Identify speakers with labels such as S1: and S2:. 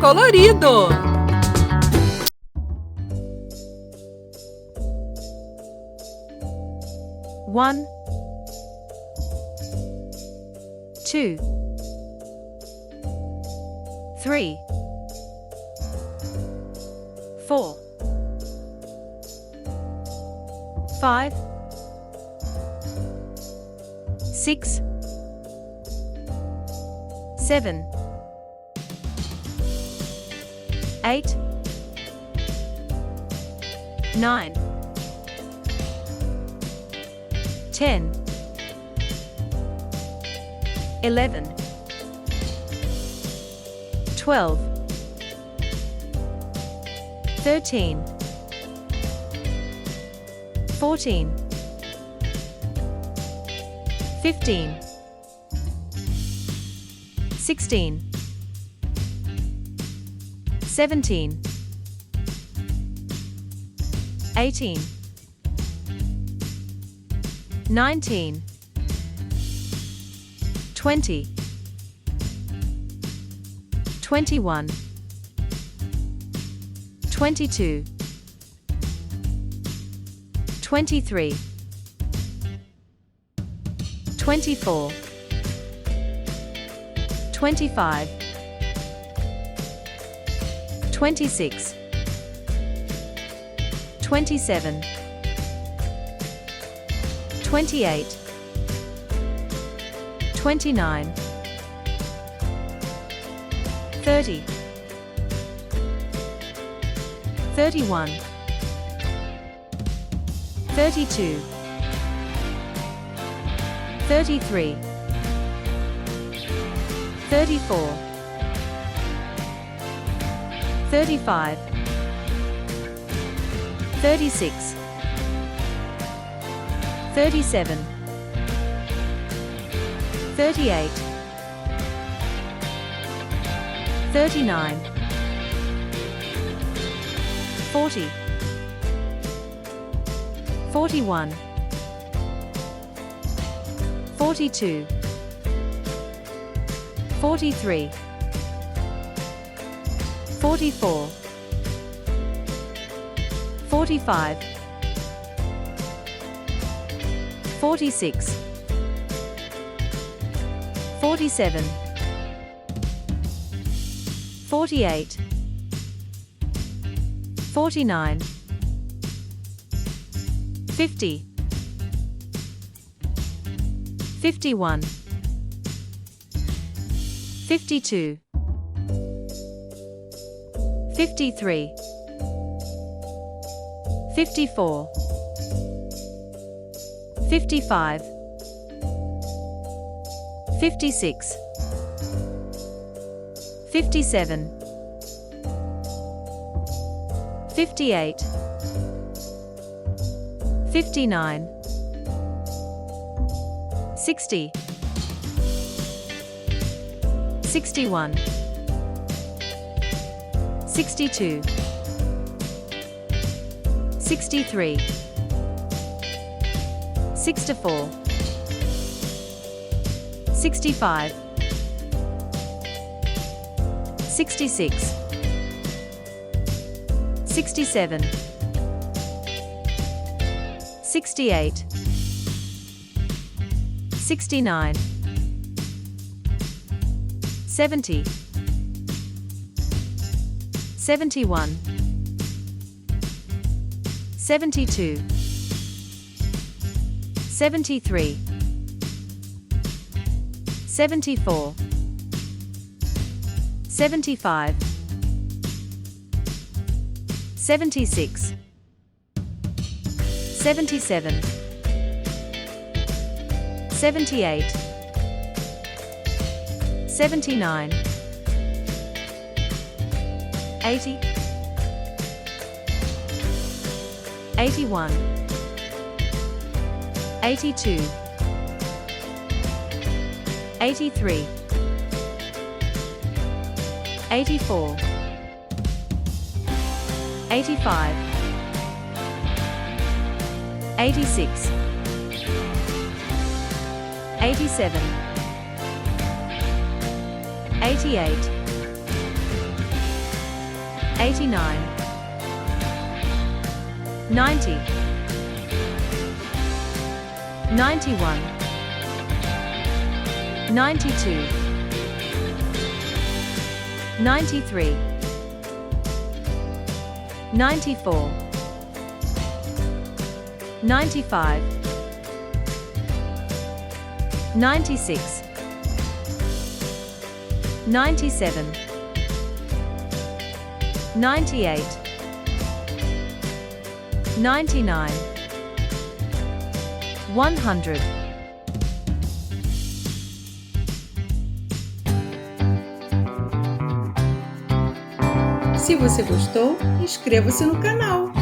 S1: Colorido.
S2: One, two, three, four, five, six, seven, eight, nine, 10, 11, 12, 13, 14, 15, 16, 17, 18, 19, 20, 21, 22, 23, 24, 25, 26, 27, 28, 29, 30, 31, 32, 33, 34, 35, 36, 37, 38, 39, 40, 41, 42, 43, 44, 45, 46, 47, 48, 49, 50, 51, 52, 53, 54, 55, 56, 57, 58, 59, 60, 61, 62, 63, 64, 65, 66, 67, 68, 69, 70, 71, 72, 73, 74, 75, 76, 77, 78, 79, 80, 81, 82, 83, 84, 85, 86, 87, 88, 89, 90, 91, 92, 93, 94, 95, 96, 97, 98, 99, 100.
S1: Se você gostou, inscreva-se no canal.